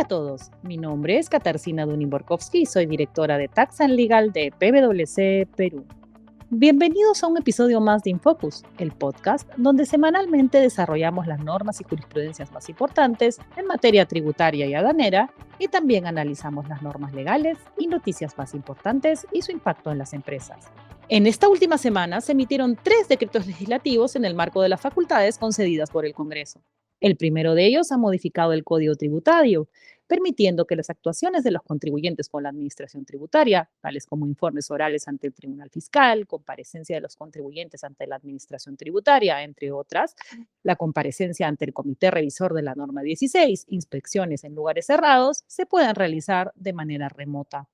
a todos, mi nombre es Katarzyna Dunin-Borkowski y soy directora de Tax and Legal de PwC Perú. Bienvenidos a un episodio más de InFocus, el podcast donde semanalmente desarrollamos las normas y jurisprudencias más importantes en materia tributaria y aduanera y también analizamos las normas legales y noticias más importantes y su impacto en las empresas. En esta última semana se emitieron 3 decretos legislativos en el marco de las facultades concedidas por el Congreso. El primero de ellos ha modificado el Código Tributario, permitiendo que las actuaciones de los contribuyentes con la administración tributaria, tales como informes orales ante el Tribunal Fiscal, comparecencia de los contribuyentes ante la administración tributaria, entre otras, la comparecencia ante el Comité Revisor de la Norma 16, inspecciones en lugares cerrados, se puedan realizar de manera remota.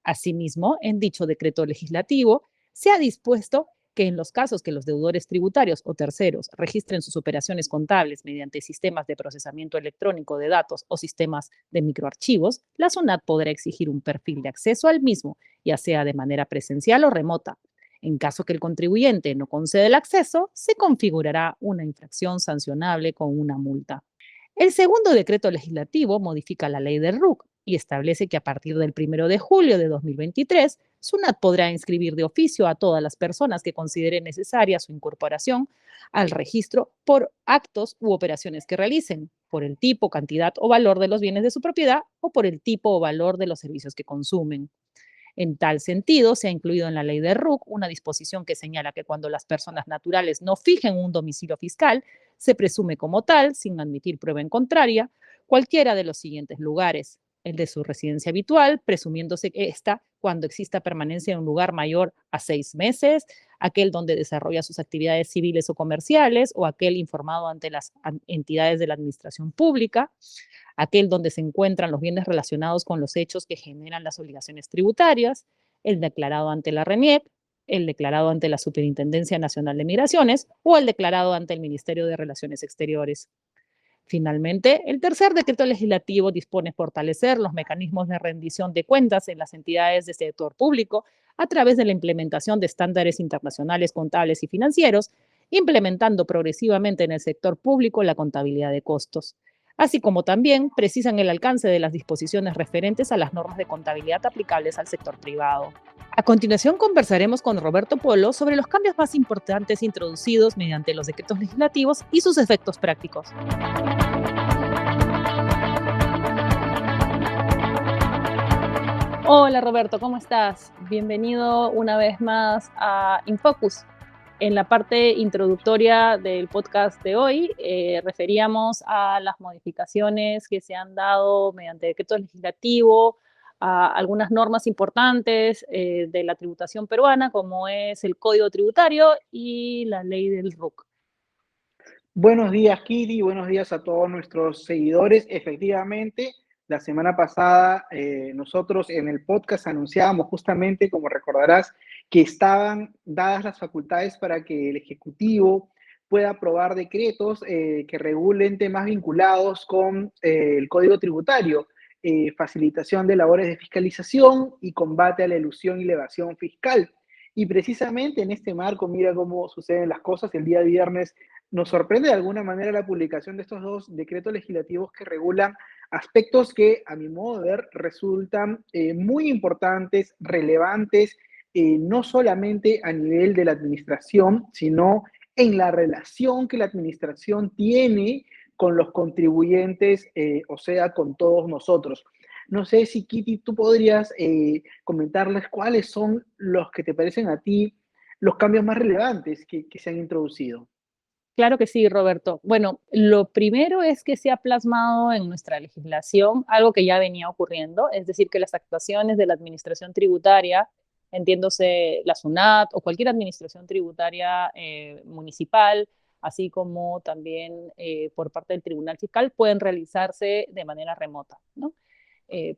Asimismo, en dicho decreto legislativo, se ha dispuesto que en los casos que los deudores tributarios o terceros registren sus operaciones contables mediante sistemas de procesamiento electrónico de datos o sistemas de microarchivos, la SUNAT podrá exigir un perfil de acceso al mismo, ya sea de manera presencial o remota. En caso que el contribuyente no conceda el acceso, se configurará una infracción sancionable con una multa. El segundo decreto legislativo modifica la ley del RUC y establece que a partir del 1 de julio de 2023, SUNAT podrá inscribir de oficio a todas las personas que considere necesaria su incorporación al registro por actos u operaciones que realicen, por el tipo, cantidad o valor de los bienes de su propiedad o por el tipo o valor de los servicios que consumen. En tal sentido, se ha incluido en la ley de RUC una disposición que señala que cuando las personas naturales no fijen un domicilio fiscal, se presume como tal, sin admitir prueba en contraria, cualquiera de los siguientes lugares: el de su residencia habitual, presumiéndose que esta cuando exista permanencia en un lugar mayor a 6 meses, aquel donde desarrolla sus actividades civiles o comerciales, o aquel informado ante las entidades de la administración pública, aquel donde se encuentran los bienes relacionados con los hechos que generan las obligaciones tributarias, el declarado ante la RENIEC, el declarado ante la Superintendencia Nacional de Migraciones o el declarado ante el Ministerio de Relaciones Exteriores. Finalmente, el tercer decreto legislativo dispone fortalecer los mecanismos de rendición de cuentas en las entidades del sector público a través de la implementación de estándares internacionales contables y financieros, implementando progresivamente en el sector público la contabilidad de costos, así como también precisan el alcance de las disposiciones referentes a las normas de contabilidad aplicables al sector privado. A continuación conversaremos con Roberto Polo sobre los cambios más importantes introducidos mediante los decretos legislativos y sus efectos prácticos. Hola Roberto, ¿cómo estás? Bienvenido una vez más a InFocus. En la parte introductoria del podcast de hoy referíamos a las modificaciones que se han dado mediante decreto legislativo a algunas normas importantes de la tributación peruana, como es el Código Tributario y la ley del RUC. Buenos días, Kitty. Buenos días a todos nuestros seguidores. Efectivamente, la semana pasada nosotros en el podcast anunciábamos justamente, como recordarás, que estaban dadas las facultades para que el Ejecutivo pueda aprobar decretos que regulen temas vinculados con el Código Tributario, facilitación de labores de fiscalización y combate a la elusión y la evasión fiscal. Y precisamente en este marco, mira cómo suceden las cosas. El día viernes nos sorprende de alguna manera la publicación de estos 2 decretos legislativos que regulan aspectos que, a mi modo de ver, resultan muy importantes, relevantes, no solamente a nivel de la administración, sino en la relación que la administración tiene con los contribuyentes, o sea, con todos nosotros. No sé si, Kitty, tú podrías comentarles cuáles son los que te parecen a ti los cambios más relevantes que se han introducido. Claro que sí, Roberto. Bueno, lo primero es que se ha plasmado en nuestra legislación algo que ya venía ocurriendo, es decir, que las actuaciones de la administración tributaria, entiéndose la SUNAT o cualquier administración tributaria municipal, así como también por parte del Tribunal Fiscal, pueden realizarse de manera remota, ¿no?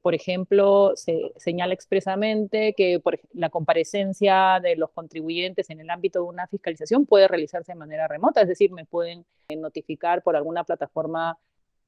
Por ejemplo, se señala expresamente que la comparecencia de los contribuyentes en el ámbito de una fiscalización puede realizarse de manera remota, es decir, me pueden notificar por alguna plataforma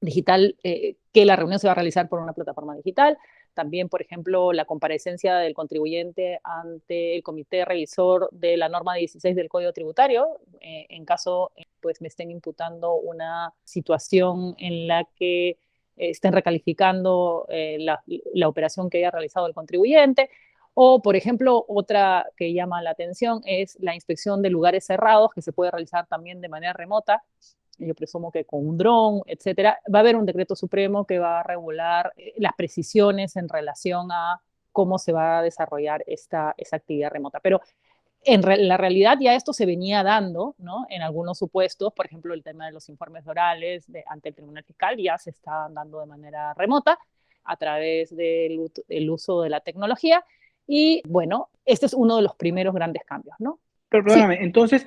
digital que la reunión se va a realizar por una plataforma digital. También, por ejemplo, la comparecencia del contribuyente ante el comité revisor de la norma 16 del Código Tributario, en caso pues me estén imputando una situación en la que estén recalificando la operación que haya realizado el contribuyente. O, por ejemplo, otra que llama la atención es la inspección de lugares cerrados, que se puede realizar también de manera remota. Yo presumo que con un dron, etcétera. Va a haber un decreto supremo que va a regular las precisiones en relación a cómo se va a desarrollar esa actividad remota. Pero la realidad ya esto se venía dando, ¿no? En algunos supuestos, por ejemplo, el tema de los informes orales ante el Tribunal Fiscal ya se está dando de manera remota a través del uso de la tecnología. Y bueno, este es uno de los primeros grandes cambios, ¿no? Pero Sí, perdóname, entonces,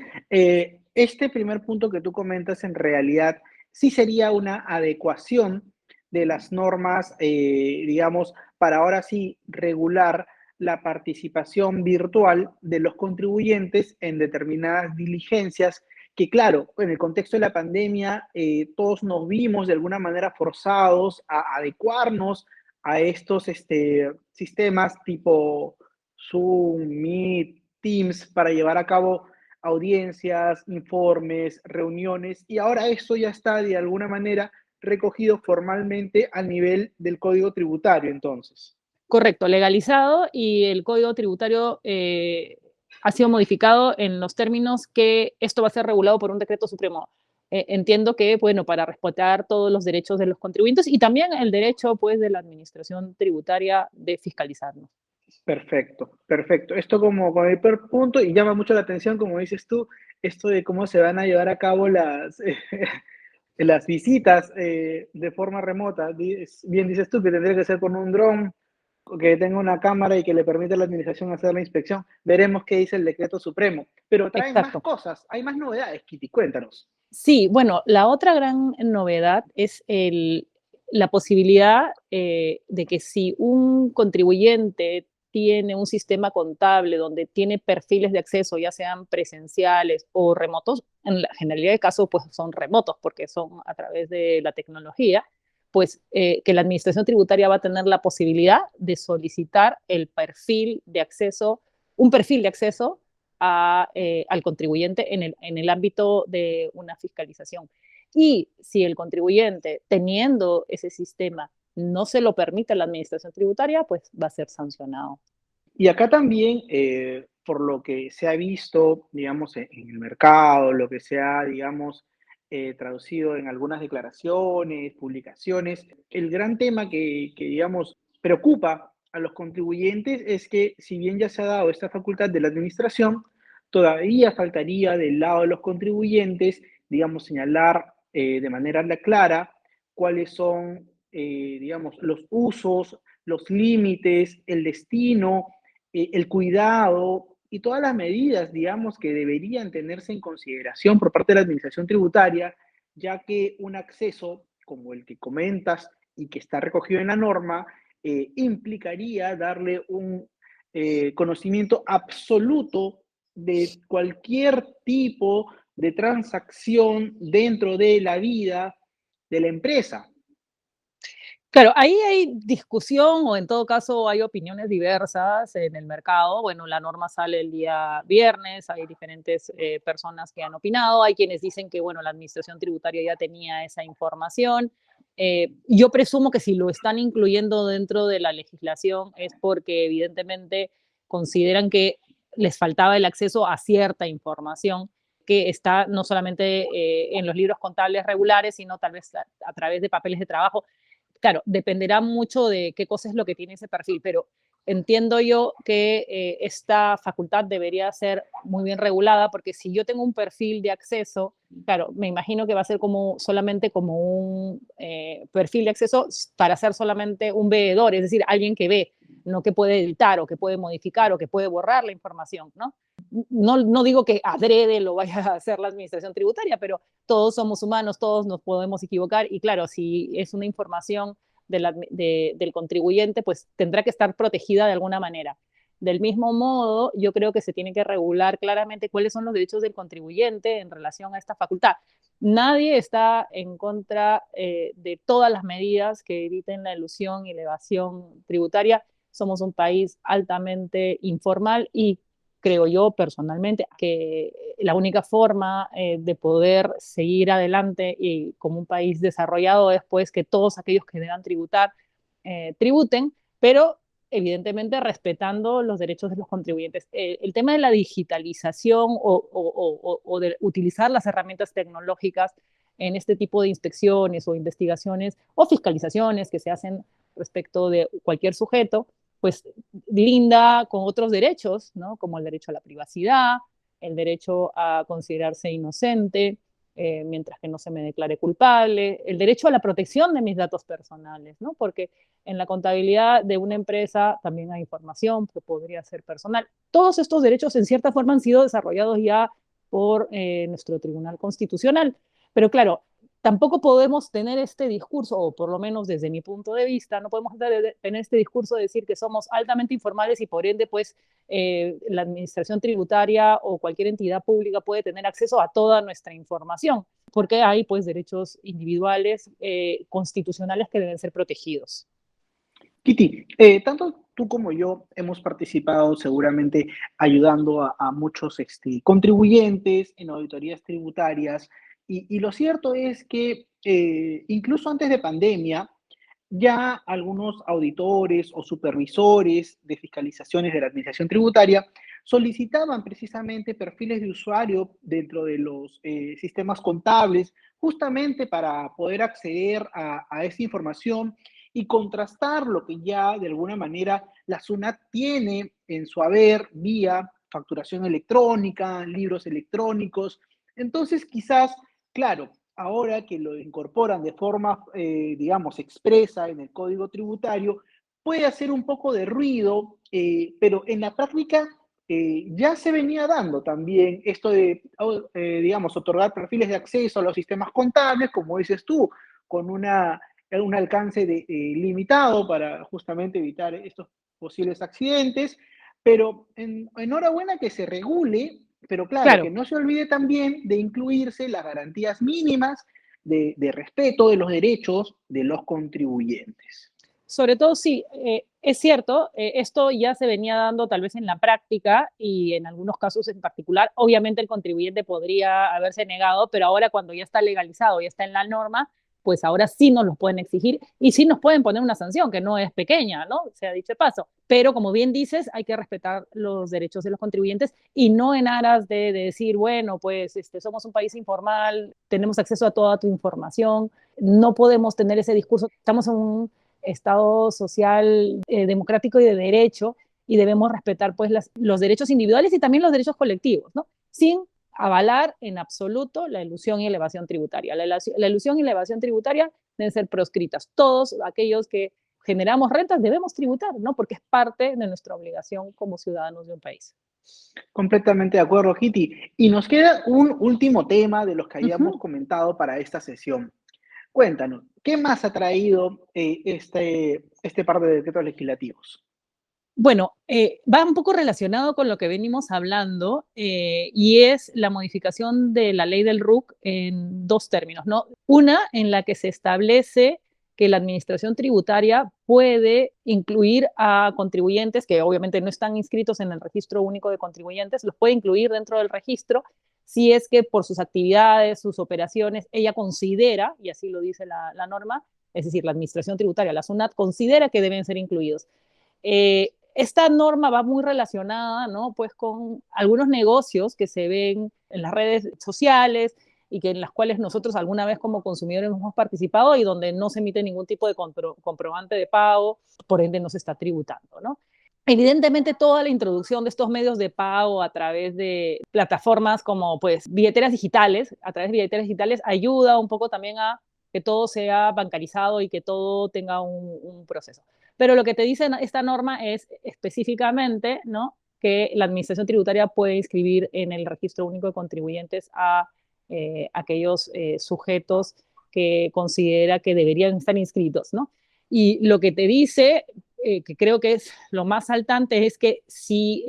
este primer punto que tú comentas en realidad sí sería una adecuación de las normas, digamos, para ahora sí regular la participación virtual de los contribuyentes en determinadas diligencias, que claro, en el contexto de la pandemia, todos nos vimos de alguna manera forzados a adecuarnos a estos sistemas tipo Zoom, Meet, Teams para llevar a cabo audiencias, informes, reuniones, y ahora eso ya está de alguna manera recogido formalmente al nivel del Código Tributario, entonces. correcto, legalizado y el Código Tributario ha sido modificado en los términos que esto va a ser regulado por un decreto supremo. Entiendo que, bueno, para respetar todos los derechos de los contribuyentes y también el derecho, pues, de la administración tributaria de fiscalizarnos. Perfecto, perfecto. Esto como el primer punto y llama mucho la atención, como dices tú, esto de cómo se van a llevar a cabo las visitas de forma remota. Bien dices tú que tendría que ser con un dron, que tenga una cámara y que le permita a la administración hacer la inspección. Veremos qué dice el decreto supremo. Pero traen más Exacto. cosas, hay más novedades, Kitty, cuéntanos. Sí, bueno, la otra gran novedad es la posibilidad de que si un contribuyente tiene un sistema contable donde tiene perfiles de acceso, ya sean presenciales o remotos, en la generalidad de casos pues son remotos porque son a través de la tecnología, pues que la administración tributaria va a tener la posibilidad de solicitar el perfil de acceso, un perfil de acceso al contribuyente en el ámbito de una fiscalización. Y si el contribuyente, teniendo ese sistema, no se lo permite a la administración tributaria, pues va a ser sancionado. Y acá también, por lo que se ha visto, digamos, en el mercado, lo que se ha, digamos, traducido en algunas declaraciones, publicaciones, el gran tema digamos, preocupa a los contribuyentes es que si bien ya se ha dado esta facultad de la administración, todavía faltaría del lado de los contribuyentes, digamos, señalar de manera clara cuáles son, digamos, los usos, los límites, el destino, el cuidado y todas las medidas, digamos, que deberían tenerse en consideración por parte de la Administración Tributaria, ya que un acceso como el que comentas y que está recogido en la norma, implicaría darle un conocimiento absoluto de cualquier tipo de transacción dentro de la vida de la empresa. Claro, ahí hay discusión o en todo caso hay opiniones diversas en el mercado. Bueno, la norma sale el día viernes, hay diferentes personas que han opinado, hay quienes dicen que, bueno, la administración tributaria ya tenía esa información. Yo presumo que si lo están incluyendo dentro de la legislación es porque evidentemente consideran que les faltaba el acceso a cierta información que está no solamente en los libros contables regulares, sino tal vez a través de papeles de trabajo. Claro, dependerá mucho de qué cosa es lo que tiene ese perfil, pero entiendo yo que esta facultad debería ser muy bien regulada porque si yo tengo un perfil de acceso, claro, me imagino que va a ser como solamente como un perfil de acceso para ser solamente un veedor, es decir, alguien que ve, no que puede editar o que puede modificar o que puede borrar la información, ¿no? No digo que adrede lo vaya a hacer la administración tributaria, pero todos somos humanos, todos nos podemos equivocar y claro, si es una información del contribuyente, pues tendrá que estar protegida de alguna manera. Del mismo modo, yo creo que se tiene que regular claramente cuáles son los derechos del contribuyente en relación a esta facultad. Nadie está en contra de todas las medidas que eviten la elusión y la evasión tributaria. Somos un país altamente informal y creo yo personalmente, que la única forma de poder seguir adelante y como un país desarrollado es pues que todos aquellos que deban tributar, tributen, pero evidentemente respetando los derechos de los contribuyentes. El tema de la digitalización o de utilizar las herramientas tecnológicas en este tipo de inspecciones o investigaciones o fiscalizaciones que se hacen respecto de cualquier sujeto, pues linda con otros derechos, ¿no? Como el derecho a la privacidad, el derecho a considerarse inocente, mientras que no se me declare culpable, el derecho a la protección de mis datos personales, ¿no? Porque en la contabilidad de una empresa también hay información que podría ser personal. Todos estos derechos en cierta forma han sido desarrollados ya por nuestro Tribunal Constitucional. Pero claro, tampoco podemos tener este discurso, o por lo menos desde mi punto de vista, no podemos tener este discurso de decir que somos altamente informales y por ende, pues, la administración tributaria o cualquier entidad pública puede tener acceso a toda nuestra información, porque hay, pues, derechos individuales constitucionales que deben ser protegidos. Kitty, tanto tú como yo hemos participado seguramente ayudando a muchos contribuyentes en auditorías tributarias y lo cierto es que incluso antes de pandemia, ya algunos auditores o supervisores de fiscalizaciones de la administración tributaria solicitaban precisamente perfiles de usuario dentro de los sistemas contables, justamente para poder acceder a esa información y contrastar lo que ya de alguna manera la SUNAT tiene en su haber vía facturación electrónica, libros electrónicos. Entonces, quizás, claro, ahora que lo incorporan de forma, digamos, expresa en el código tributario, puede hacer un poco de ruido, pero en la práctica ya se venía dando también esto de, digamos, otorgar perfiles de acceso a los sistemas contables, como dices tú, con un alcance limitado para justamente evitar estos posibles accidentes, pero enhorabuena que se regule, pero claro, que Claro, no se olvide también de incluirse las garantías mínimas de respeto de los derechos de los contribuyentes. sobre todo sí, es cierto, esto ya se venía dando tal vez en la práctica y en algunos casos en particular, obviamente el contribuyente podría haberse negado, pero ahora cuando ya está legalizado, ya está en la norma, pues ahora sí nos los pueden exigir y sí nos pueden poner una sanción que no es pequeña, ¿no? Se ha dicho de paso. Pero como bien dices, hay que respetar los derechos de los contribuyentes y no en aras de decir, bueno, pues somos un país informal, tenemos acceso a toda tu información, no podemos tener ese discurso. Estamos en un Estado social, democrático y de derecho, y debemos respetar pues los derechos individuales y también los derechos colectivos, ¿no? Sin avalar en absoluto la ilusión y evasión tributaria. La ilusión y la evasión tributaria deben ser proscritas. Todos aquellos que generamos rentas debemos tributar, ¿no? Porque es parte de nuestra obligación como ciudadanos de un país. Completamente de acuerdo, Kitty. Y nos queda un último tema de los que Uh hayamos -huh. comentado para esta sesión. Cuéntanos, ¿qué más ha traído este par de decretos legislativos? Bueno, va un poco relacionado con lo que venimos hablando y es la modificación de la ley del RUC en dos términos, ¿no? Una en la que se establece que la administración tributaria puede incluir a contribuyentes que obviamente no están inscritos en el registro único de contribuyentes, los puede incluir dentro del registro si es que por sus actividades, sus operaciones, ella considera, y así lo dice la norma, es decir, la administración tributaria, la SUNAT, considera que deben ser incluidos. Esta norma va muy relacionada, ¿no? Pues con algunos negocios que se ven en las redes sociales y que en las cuales nosotros alguna vez como consumidores hemos participado y donde no se emite ningún tipo de comprobante de pago, por ende no se está tributando, ¿no? Evidentemente toda la introducción de estos medios de pago a través de plataformas como pues billeteras digitales, a través de billeteras digitales ayuda un poco también a que todo sea bancarizado y que todo tenga un proceso. Pero lo que te dice esta norma es específicamente, ¿no?, que la Administración Tributaria puede inscribir en el Registro Único de Contribuyentes a aquellos sujetos que considera que deberían estar inscritos, ¿no? Y lo que te dice, que creo que es lo más saltante, es que si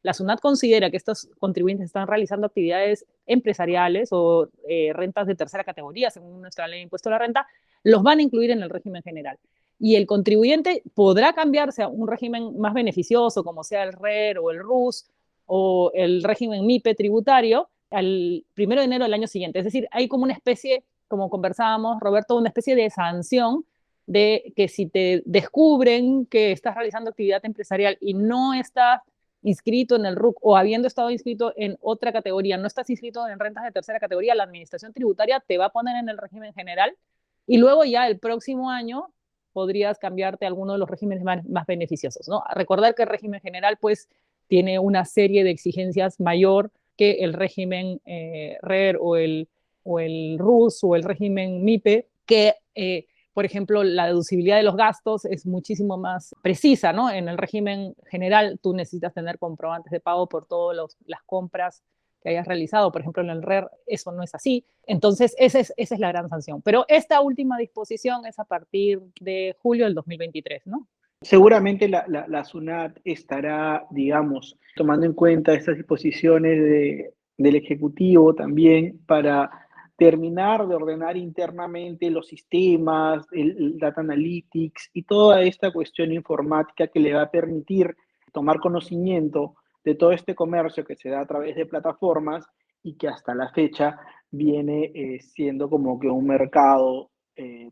la SUNAT considera que estos contribuyentes están realizando actividades empresariales o rentas de tercera categoría, según nuestra ley de impuesto a la renta, los van a incluir en el régimen general. y el contribuyente podrá cambiarse a un régimen más beneficioso, como sea el RER o el RUS o el régimen MIPE tributario, al 1 de enero del año siguiente. Es decir, hay como una especie, como conversábamos, Roberto, una especie de sanción de que si te descubren que estás realizando actividad empresarial y no estás inscrito en el RUC o habiendo estado inscrito en otra categoría, no estás inscrito en rentas de tercera categoría, la administración tributaria te va a poner en el régimen general y luego ya el próximo año podrías cambiarte a alguno de los regímenes más beneficiosos, ¿no? Recordar que el régimen general pues tiene una serie de exigencias mayor que el régimen RER o el RUS o el régimen MIPE, que por ejemplo, la deducibilidad de los gastos es muchísimo más precisa, ¿no? En el régimen general tú necesitas tener comprobantes de pago por todas las compras que hayas realizado. Por ejemplo, en el RER eso no es así. Entonces, esa es la gran sanción. Pero esta última disposición es a partir de julio del 2023, ¿no? Seguramente la SUNAT estará, digamos, tomando en cuenta estas disposiciones del Ejecutivo también para terminar de ordenar internamente los sistemas, el Data Analytics y toda esta cuestión informática que le va a permitir tomar conocimiento de todo este comercio que se da a través de plataformas y que hasta la fecha viene siendo como que un mercado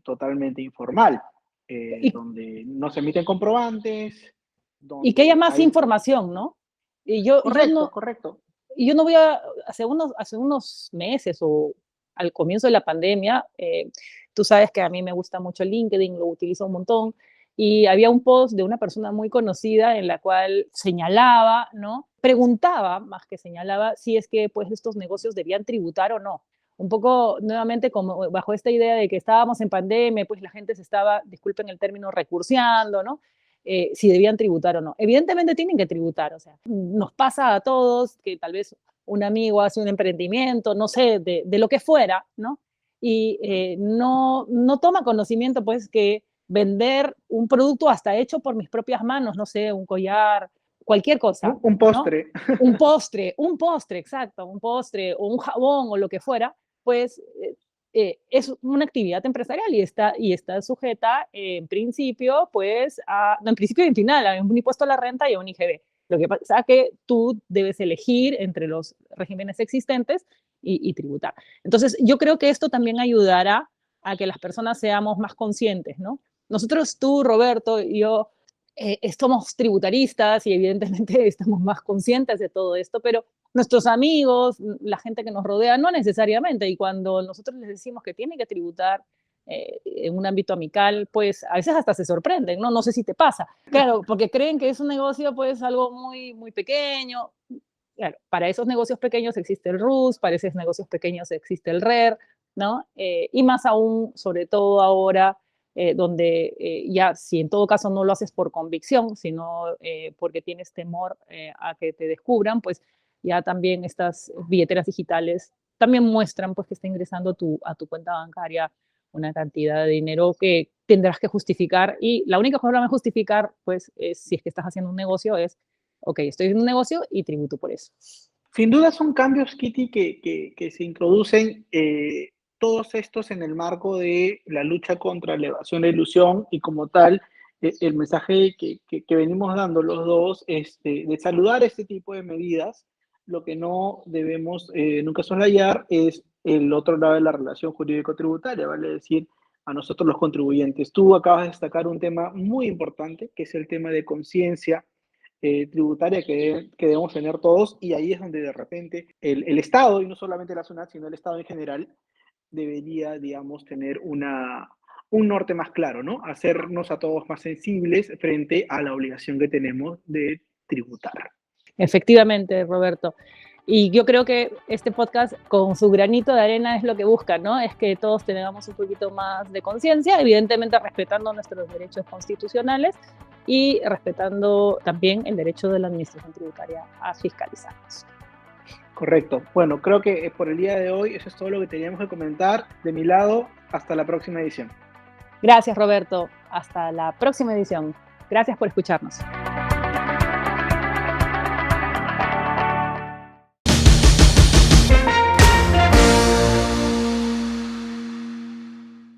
totalmente informal, Y, donde no se emiten comprobantes, y que haya donde más hay... información, ¿no? Y yo Correcto, no, correcto. y yo no voy a, hace unos meses o al comienzo de la pandemia, tú sabes que a mí me gusta mucho LinkedIn, lo utilizo un montón, y había un post de una persona muy conocida en la cual señalaba, ¿no? Preguntaba, más que señalaba, si es que pues estos negocios debían tributar o no. Un poco nuevamente como bajo esta idea de que estábamos en pandemia, pues la gente se estaba, disculpen el término, recurseando, ¿no? Si debían tributar o no. Evidentemente tienen que tributar, o sea, nos pasa a todos que tal vez un amigo hace un emprendimiento, no sé, de lo que fuera, ¿no? Y no toma conocimiento, pues, que vender un producto hasta hecho por mis propias manos, no sé, un collar, cualquier cosa, Un ¿no? postre. Un postre, exacto, un postre o un jabón o lo que fuera, pues es una actividad empresarial y está sujeta en principio, pues, no, en principio y en final, a un impuesto a la renta y a un IGB. Lo que pasa es que tú debes elegir entre los regímenes existentes y tributar. Entonces, yo creo que esto también ayudará a que las personas seamos más conscientes, ¿no? Nosotros, tú, Roberto, y yo, somos tributaristas y evidentemente estamos más conscientes de todo esto, pero nuestros amigos, la gente que nos rodea, no necesariamente. Y cuando nosotros les decimos que tienen que tributar en un ámbito amical, pues a veces hasta se sorprenden, ¿no? No sé si te pasa. Claro, porque creen que es un negocio, pues algo muy, muy pequeño. Claro, para esos negocios pequeños existe el RUS, para esos negocios pequeños existe el RER, ¿no? Y más aún, sobre todo ahora, donde ya si en todo caso no lo haces por convicción, sino porque tienes temor a que te descubran, pues ya también estas billeteras digitales también muestran pues que está ingresando a tu cuenta bancaria una cantidad de dinero que tendrás que justificar y la única forma de justificar pues es, si es que estás haciendo un negocio es, ok, estoy haciendo un negocio y tributo por eso. Sin duda son cambios, Kitty, que se introducen todos estos en el marco de la lucha contra la evasión e ilusión y como tal, el mensaje que venimos dando los dos es de saludar este tipo de medidas. Lo que no debemos nunca soslayar es el otro lado de la relación jurídico-tributaria, vale decir, a nosotros los contribuyentes. Tú acabas de destacar un tema muy importante, que es el tema de conciencia tributaria que debemos tener todos, y ahí es donde de repente el Estado, y no solamente la SUNAT, sino el Estado en general, debería, digamos, tener un norte más claro, ¿no? Hacernos a todos más sensibles frente a la obligación que tenemos de tributar. Efectivamente, Roberto. Y yo creo que este podcast, con su granito de arena, es lo que busca, ¿no? Es que todos tengamos un poquito más de conciencia, evidentemente respetando nuestros derechos constitucionales y respetando también el derecho de la administración tributaria a fiscalizarnos. Correcto. Bueno, creo que por el día de hoy eso es todo lo que teníamos que comentar. De mi lado, hasta la próxima edición. Gracias, Roberto. Hasta la próxima edición. Gracias por escucharnos.